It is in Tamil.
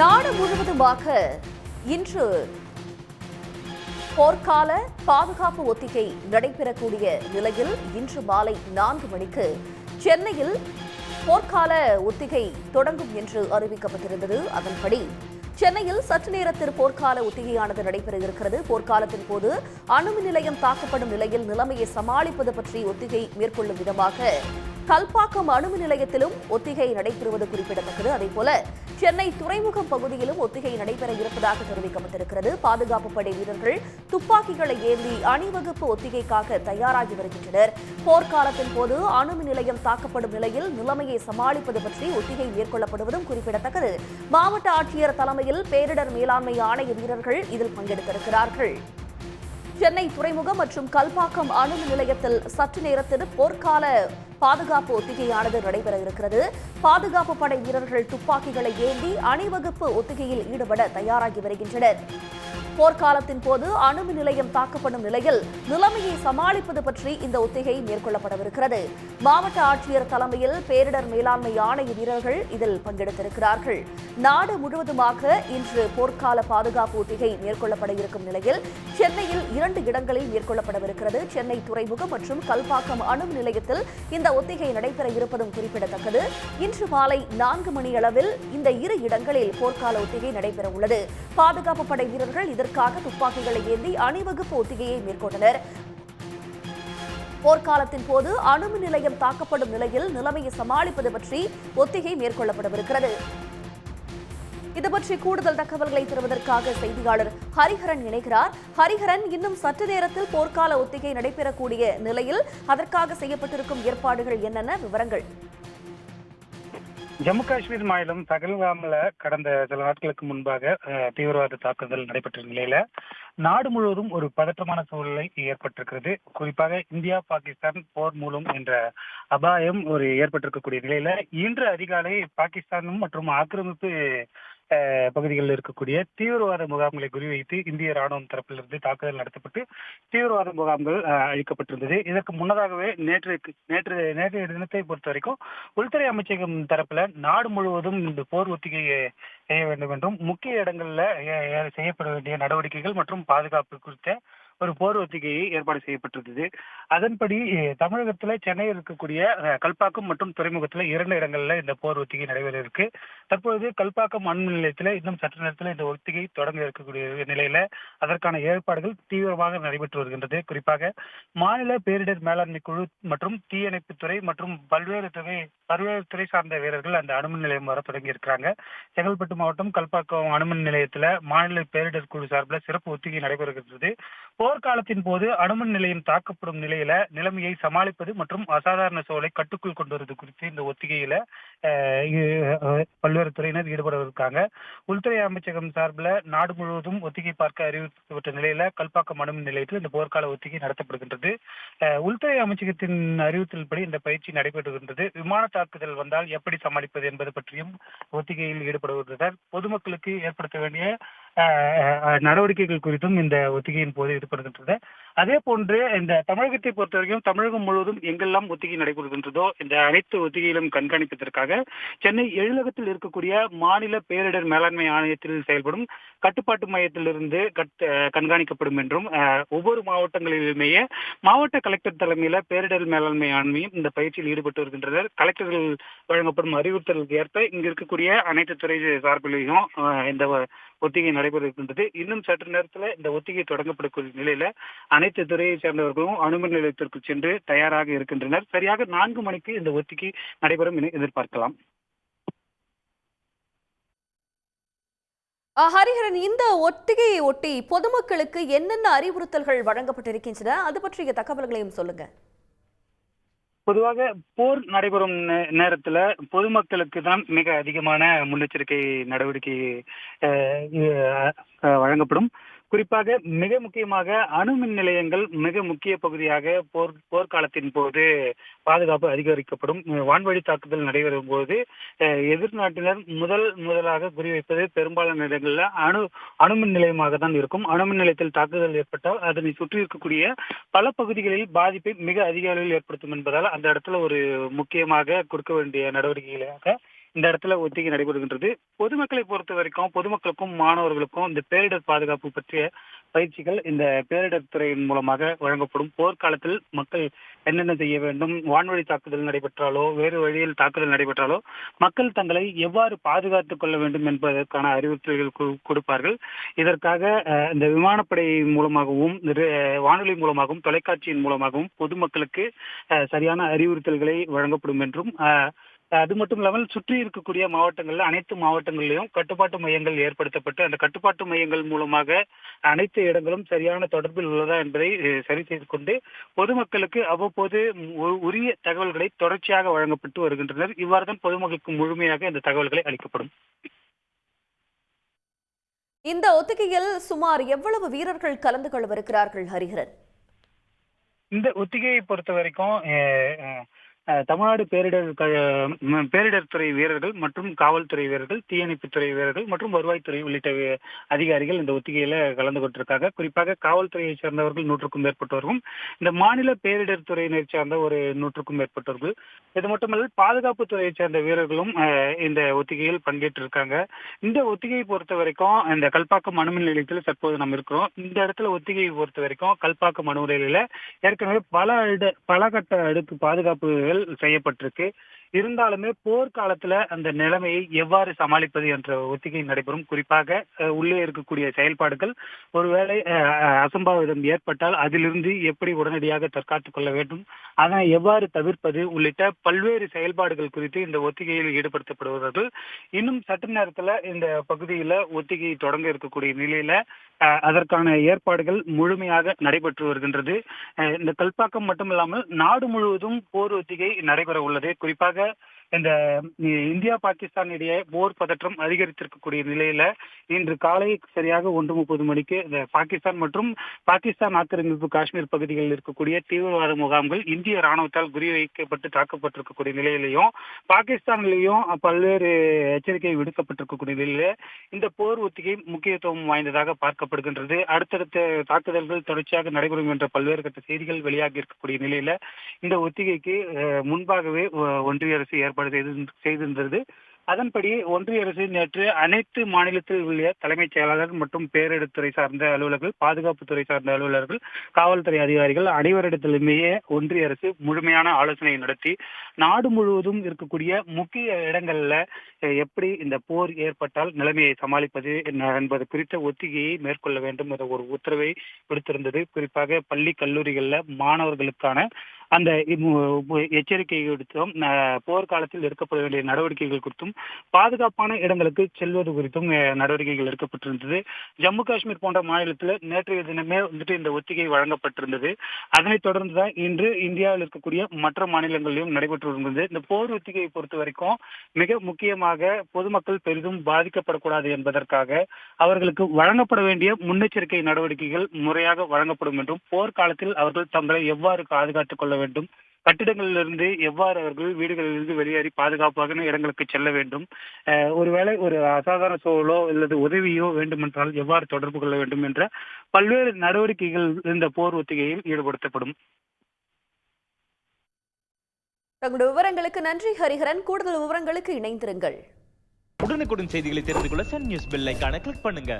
நாடு முழுவதுமாக இன்று போர்க்கால பாதுகாப்பு ஒத்திகை நடைபெறக்கூடிய நிலையில் இன்று மாலை 4 மணிக்கு சென்னையில் போர்க்கால ஒத்திகை தொடங்கும் என்று அறிவிக்கப்பட்டிருந்தது. அதன்படி சென்னையில் சற்று நேரத்தில் போர்க்கால ஒத்திகையானது நடைபெற இருக்கிறது. போர்க்காலத்தின் போது அணுமின் நிலையம் தாக்கப்படும் நிலையில் நிலைமையை சமாளிப்பது பற்றி ஒத்திகை மேற்கொள்ளும் விதமாக கல்பாக்கம் அணுமின் நிலையத்திலும் ஒத்திகை நடைபெறுவது குறிப்பிடத்தக்கது. அதேபோல சென்னை துறைமுகம் பகுதியிலும் ஒத்திகை நடைபெற இருப்பதாக தெரிவிக்கப்பட்டிருக்கிறது. பாதுகாப்பு படை வீரர்கள் துப்பாக்கிகளை ஏந்தி அணிவகுப்பு ஒத்திகைக்காக தயாராகி வருகின்றனர். போர்க்காலத்தின் போது அணுமின் நிலையம் தாக்கப்படும் நிலையில் நிலைமையை சமாளிப்பது பற்றி ஒத்திகை மேற்கொள்ளப்படுவதும் குறிப்பிடத்தக்கது. மாவட்ட ஆட்சியர் தலைமையில் பேரிடர் மேலாண்மை ஆணைய வீரர்கள் இதில் பங்கெடுத்திருக்கிறார்கள். சென்னை துறைமுகம் மற்றும் கல்பாக்கம் அணுமின் நிலையத்தில் சற்று நேரத்தில் போர்க்கால பாதுகாப்பு ஒத்திகையானது நடைபெற இருக்கிறது. பாதுகாப்பு படை வீரர்கள் துப்பாக்கிகளை ஏந்தி அணிவகுப்பு ஒத்திகையில் ஈடுபட தயாராகி வருகின்றனர். போர்க்காலத்தின் போது அணுமின் நிலையம் தாக்கப்படும் நிலையில் நிலைமையை சமாளிப்பது பற்றி இந்த ஒத்திகை மேற்கொள்ளப்படவிருக்கிறது. மாவட்ட ஆட்சியர் தலைமையில் பேரிடர் மேலாண்மை ஆணைய வீரர்கள் இதில் பங்கெடுத்திருக்கிறார்கள். நாடு முழுவதுமாக இன்று போர்க்கால பாதுகாப்பு ஒத்திகை மேற்கொள்ளப்பட இருக்கும் நிலையில் சென்னையில் 2 இடங்களில் மேற்கொள்ளப்படவிருக்கிறது. சென்னை துறைமுகம் மற்றும் கல்பாக்கம் அணுமின் நிலையத்தில் இந்த ஒத்திகை நடைபெற இருப்பதும் குறிப்பிடத்தக்கது. இன்று மாலை 4 மணியளவில் இந்த 2 இடங்களில் போர்க்கால ஒத்திகை நடைபெற உள்ளது. பாதுகாப்பு படை வீரர்கள் இதற்காக துப்பாக்கிகளை ஏந்தி அணிவகுப்பு ஒத்திகையை மேற்கொண்டனர். போர்க்காலத்தின் போது அணுமின் நிலையம் தாக்கப்படும் நிலையில் நிலைமையை சமாளிப்பது பற்றி ஒத்திகை மேற்கொள்ளப்படவிருக்கிறது. இதுபற்றி கூடுதல் தகவல்களை தருவதற்காக செய்தியாளர் ஹரிஹரன் இணைகிறார். ஹரிஹரன், இன்னும் சற்று நேரத்தில் போர்க்கால ஒத்திகை நடைபெறக்கூடிய நிலையில் அதற்காக செய்யப்பட்டிருக்கும் ஏற்பாடுகள் என்னென்ன விவரங்கள்? ஜம்மு காஷ்மீர் மாநிலம் பகல்காம்ல கடந்த சில நாட்களுக்கு முன்பாக தீவிரவாத தாக்குதல் நடைபெற்ற நிலையில நாடு முழுவதும் ஒரு பதற்றமான சூழ்நிலை ஏற்பட்டிருக்கிறது. குறிப்பாக இந்தியா பாகிஸ்தான் போர் மூலம் என்ற அபாயம் ஏற்பட்டிருக்கக்கூடிய நிலையில இன்று அதிகாலை பாகிஸ்தானும் மற்றும் ஆக்கிரமிப்பு பகுதிகளில் இருக்கக்கூடிய தீவிரவாத முகாம்களை குறிவைத்து இந்திய ராணுவம் தரப்பிலிருந்து தாக்குதல் நடத்தப்பட்டு தீவிரவாத முகாம்கள் அழிக்கப்பட்டிருந்தது. இதற்கு முன்னதாகவே நேற்றைய தினத்தை பொறுத்த வரைக்கும் உள்துறை அமைச்சகம் தரப்புல நாடு முழுவதும் இந்த போர் ஒத்திகை செய்ய வேண்டும் என்றும் முக்கிய இடங்கள்ல செய்யப்பட வேண்டிய நடவடிக்கைகள் மற்றும் பாதுகாப்பு குறித்த ஒரு போர் ஒத்திகையை ஏற்பாடு செய்யப்பட்டிருந்தது. அதன்படி தமிழகத்துல சென்னையில் இருக்கக்கூடிய கல்பாக்கம் மற்றும் துறைமுகத்துல 2 இடங்கள்ல இந்த போர் ஒத்திகை நடைபெற இருக்கு. தற்பொழுது கல்பாக்கம் அணுமின் நிலையத்துல இன்னும் சற்று நேரத்தில் இந்த ஒத்திகை தொடங்க இருக்கக்கூடிய நிலையில அதற்கான ஏற்பாடுகள் தீவிரமாக நடைபெற்று வருகின்றது. குறிப்பாக மாநில பேரிடர் மேலாண்மை குழு மற்றும் தீயணைப்புத்துறை மற்றும் பல்வேறு துறை சார்ந்த வீரர்கள் அந்த அணுமின் நிலையம் வர தொடங்கி இருக்கிறாங்க. செங்கல்பட்டு மாவட்டம் கல்பாக்கம் அணுமின் நிலையத்துல மாநில பேரிடர் குழு சார்பில் சிறப்பு ஒத்திகை நடைபெறுகிறது. போர்க்காலத்தின் போது அணுமின் நிலையம் தாக்கப்படும் நிலையில நிலைமையை சமாளிப்பது மற்றும் அசாதாரண சூழலை கட்டுக்குள் கொண்டு வருவது குறித்து இந்த ஒத்திகையில பல்வேறு துறையினர் ஈடுபட இருக்காங்க. உள்துறை அமைச்சகம் சார்பில் நாடு முழுவதும் ஒத்திகை பார்க்க அறிவிக்கப்பட்ட நிலையில கல்பாக்கம் அணுமின் நிலையத்தில் இந்த போர்க்கால ஒத்திகை நடத்தப்படுகின்றது. உள்துறை அமைச்சகத்தின் அறிவித்தல்படி இந்த பயிற்சி நடைபெறுகின்றது. விமான தாக்குதல் வந்தால் எப்படி சமாளிப்பது என்பது பற்றியும் ஒத்திகையில் ஈடுபடுவதுடன் பொதுமக்களுக்கு ஏற்படுத்த வேண்டிய நடவடிக்கைகள் குறித்தும் இந்த ஒத்திகையின் போது ஈடுபடுகின்றது. அதே போன்று இந்த தமிழகத்தை பொறுத்த வரைக்கும் தமிழகம் முழுவதும் எங்கெல்லாம் ஒத்திகை நடைபெறுகின்றதோ இந்த அனைத்து ஒத்திகையிலும் கண்காணிப்பதற்காக சென்னை எழிலகத்தில் இருக்கக்கூடிய மாநில பேரிடர் மேலாண்மை ஆணையத்தில் செயல்படும் கட்டுப்பாட்டு மையத்திலிருந்து கண்காணிக்கப்படும் என்றும் ஒவ்வொரு மாவட்டங்களிலுமே மாவட்ட கலெக்டர் தலைமையில பேரிடர் மேலாண்மை ஆணையம் இந்த பயிற்சியில் ஈடுபட்டு வருகின்றனர். கலெக்டர்கள் வழங்கப்படும் அறிவுறுத்தலுக்கு ஏற்ப இங்கு இருக்கக்கூடிய அனைத்து துறை சார்பிலையும் இந்த ஒத்திகை நடைபெற இருக்கின்றது. இன்னும் சற்று நேரத்தில் இந்த ஒத்திகை தொடங்கப்படக்கூடிய நிலையில அனைத்து துறையை சேர்ந்தவர்களும் அணுமின் நிலையத்திற்கு சென்று தயாராக இருக்கின்றனர். சரியாக 4 மணிக்கு இந்த ஒத்திகை நடைபெறும் என எதிர்பார்க்கலாம். ஹரிஹரன், இந்த ஒத்திகையை ஒட்டி பொதுமக்களுக்கு என்னென்ன அறிவுறுத்தல்கள் வழங்கப்பட்டிருக்கின்றன, அது பற்றிய தகவல்களையும் சொல்லுங்க. பொதுவாக போர் நடைபெறும் நேரத்துல பொதுமக்களுக்கு தான் மிக அதிகமான முன்னெச்சரிக்கை நடவடிக்கை வழங்கப்படும். குறிப்பாக மிக முக்கியமாக அணுமின் நிலையங்கள் மிக முக்கிய பகுதியாக போர்க்காலத்தின் போது பாதுகாப்பு அதிகரிக்கப்படும். வான்வழி தாக்குதல் நடைபெறும் போது எதிர்நாட்டினர் முதலாக குறிவைப்பது பெரும்பாலான இடங்கள்ல அணுமின் நிலையமாக தான் இருக்கும். அணுமின் நிலையத்தில் தாக்குதல் ஏற்பட்டால் அதனை சுற்றி இருக்கக்கூடிய பல பகுதிகளில் பாதிப்பை மிக அதிக அளவில் ஏற்படுத்தும் என்பதால் அந்த இடத்துல ஒரு முக்கியமாக கொடுக்க வேண்டிய நடவடிக்கைகளாக இந்த இடத்துல ஒத்திகை நடைபெறுகின்றது. பொதுமக்களை பொறுத்த வரைக்கும் பொதுமக்களுக்கும் மாணவர்களுக்கும் இந்த பேரிடர் பாதுகாப்பு பற்றிய பயிற்சிகள் இந்த பேரிடர் துறையின் மூலமாக வழங்கப்படும். போர்க்காலத்தில் மக்கள் என்னென்ன செய்ய வேண்டும், வான்வழி தாக்குதல் நடைபெற்றாலோ வேறு வழியில் தாக்குதல் நடைபெற்றாலோ மக்கள் தங்களை எவ்வாறு பாதுகாத்துக் கொள்ள வேண்டும் என்பதற்கான அறிவுறுத்தல்கள் கொடுப்பார்கள். இதற்காக இந்த விமானப்படை மூலமாகவும் வானொலி மூலமாகவும் தொலைக்காட்சியின் மூலமாகவும் பொதுமக்களுக்கு சரியான அறிவுறுத்தல்களை வழங்கப்படும் என்றும் அது மட்டும் இல்லாமல் சுற்றி இருக்கக்கூடிய மாவட்டங்கள்ல அனைத்து மாவட்டங்களிலும் கட்டுப்பாட்டு மையங்கள் ஏற்படுத்தப்பட்டு அந்த கட்டுப்பாட்டு மையங்கள் மூலமாக அனைத்து இடங்களும் சரியான தொடர்பில் உள்ளதா என்பதை சரி செய்து கொண்டு பொதுமக்களுக்கு அவ்வப்போது உரிய தகவல்களை தொடர்ச்சியாக வழங்கப்பட்டு வருகின்றனர். இவ்வாறுதான் பொதுமக்களுக்கு முழுமையாக இந்த தகவல்களை அளிக்கப்படும். இந்த ஒத்திகையில் சுமார் எவ்வளவு வீரர்கள் கலந்து கொள்ளவிருக்கிறார்கள் ஹரிஹரன்? இந்த ஒத்திகையை பொறுத்த வரைக்கும் தமிழ்நாடு பேரிடர் துறை வீரர்கள் மற்றும் காவல்துறை வீரர்கள், தீயணைப்புத்துறை வீரர்கள் மற்றும் வருவாய்த்துறை உள்ளிட்ட அதிகாரிகள் இந்த ஒத்திகையில கலந்து கொண்டிருக்காங்க. குறிப்பாக காவல்துறையை சேர்ந்தவர்கள் 100க்கும் மேற்பட்டவர்களும், இந்த மாநில பேரிடர் துறையினை சேர்ந்த ஒரு 100க்கும் மேற்பட்டவர்கள், இது மட்டுமல்ல பாதுகாப்பு துறையை சேர்ந்த வீரர்களும் இந்த ஒத்திகையில் பங்கேற்றிருக்காங்க. இந்த ஒத்திகையை பொறுத்த வரைக்கும் இந்த கல்பாக்கம் அணுமின் நிலையத்தில் தற்போது நம்ம இருக்கிறோம். இந்த இடத்துல ஒத்திகையை பொறுத்த வரைக்கும் கல்பாக்கம் அணு நிலையில ஏற்கனவே பல கட்ட அடுக்கு பாதுகாப்பு செய்யப்பட்டிருக்கு. இருந்தாலுமே போர்க்காலத்துல அந்த நிலைமையை எவ்வாறு சமாளிப்பது என்ற ஒத்திகை நடைபெறும். குறிப்பாக உள்ளே இருக்கக்கூடிய செயல்பாடுகள் ஒருவேளை அசம்பாவிதம் ஏற்பட்டால் அதிலிருந்து எப்படி உடனடியாக தற்காத்துக் கொள்ள வேண்டும், அதனை எவ்வாறு தவிர்ப்பது உள்ளிட்ட பல்வேறு செயல்பாடுகள் குறித்து இந்த ஒத்திகையில் ஈடுபடுத்தப்படுவார்கள். இன்னும் சற்று நேரத்துல இந்த பகுதியில ஒத்திகை தொடங்க இருக்கக்கூடிய நிலையில அதற்கான ஏற்பாடுகள் முழுமையாக நடைபெற்று வருகின்றது. இந்த கல்பாக்கம் மட்டுமில்லாமல் நாடு முழுவதும் போர் ஒத்திகை நடைபெற உள்ளது. குறிப்பாக இந்த இந்தியா பாகிஸ்தான் இடையே போர் பதற்றம் அதிகரித்திருக்கக்கூடிய நிலையில இன்று காலை சரியாக 1:30 மணிக்கு இந்த பாகிஸ்தான் மற்றும் பாகிஸ்தான் ஆக்கிரமிப்பு காஷ்மீர் பகுதிகளில் இருக்கக்கூடிய தீவிரவாத முகாம்கள் இந்திய ராணுவத்தால் குறிவைக்கப்பட்டு தாக்கப்பட்டிருக்கக்கூடிய நிலையிலையும் பாகிஸ்தானிலையும் பல்வேறு எச்சரிக்கை விடுக்கப்பட்டிருக்கக்கூடிய நிலையில இந்த போர் ஒத்திகை முக்கியத்துவம் வாய்ந்ததாக பார்க்கப்படுகின்றது. அடுத்தடுத்த தாக்குதல்கள் தொடர்ச்சியாக நடைபெறும் என்ற பல்வேறு கட்ட செய்திகள் வெளியாகி இருக்கக்கூடிய நிலையில இந்த ஒத்திகைக்கு முன்பாகவே ஒன்றிய அரசு ஏற்பாடு செய்திருந்தது. அதன்படி ஒன்றிய அரசு நேற்று அனைத்து மாநிலத்தில் உள்ள தலைமைச் செயலாளர் மற்றும் பேரிடர் துறை சார்ந்த அலுவலர்கள், பாதுகாப்புத்துறை சார்ந்த அலுவலர்கள், காவல்துறை அதிகாரிகள் அனைவரிடத்திலுமே ஒன்றிய அரசு முழுமையான ஆலோசனை நடத்தி நாடு முழுவதும் இருக்கக்கூடிய முக்கிய இடங்கள்ல எப்படி இந்த போர் ஏற்பட்டால் நிலைமையை சமாளிப்பது என்பது குறித்த ஒத்திகையை மேற்கொள்ள வேண்டும் என்ற ஒரு உத்தரவை விடுத்திருந்தது. குறிப்பாக பள்ளி கல்லூரிகள்ல மாணவர்களுக்கான அந்த எச்சரிக்கை விடுத்தும் போர்க்காலத்தில் எடுக்கப்பட வேண்டிய நடவடிக்கைகள் குறித்தும் பாதுகாப்பான இடங்களுக்கு செல்வது குறித்தும் நடவடிக்கைகள் எடுக்கப்பட்டிருந்தது. ஜம்மு காஷ்மீர் போன்ற மாநிலத்தில் நேற்றைய தினமே இந்த ஒத்திகை வழங்கப்பட்டிருந்தது. அதனைத் தொடர்ந்துதான் இன்று இந்தியாவில் இருக்கக்கூடிய மற்ற மாநிலங்களிலும் நடைபெற்று வருகிறது. இந்த போர் ஒத்திகையை பொறுத்த வரைக்கும் மிக முக்கியமாக பொதுமக்கள் பெரிதும் பாதிக்கப்படக்கூடாது என்பதற்காக அவர்களுக்கு வழங்கப்பட வேண்டிய முன்னெச்சரிக்கை நடவடிக்கைகள் முறையாக வழங்கப்படும் என்றும், போர்க்காலத்தில் அவர்கள் தங்களை எவ்வாறு பாதுகாத்துக் கொள்ள வேண்டும், கட்டிடங்களிலிருந்து எவ்வாறு அவர்கள் வீடுகளிலிருந்து வெளியேறி பாதுகாப்பாக இடங்களுக்கு செல்ல வேண்டும், ஒருவேளை ஒரு அசாதாரண சூழலோ அல்லது உதவியோ வேண்டுமென்றால் எவ்வாறு தொடர்பு கொள்ள வேண்டும் என்ற பல்வேறு நடவடிக்கைகள் இந்த போர் ஒத்திகையில் ஈடுபடுத்தப்படும். தங்களுடைய விவரங்களுக்கு நன்றி ஹரிஹரன். கூடுதல் விவரங்களுக்கு இணைந்திருங்கள். உடனுக்குடன் செய்திகளை தெரிந்து கொள்ள சன் நியூஸ் பெல் ஐகானை கிளிக் பண்ணுங்க.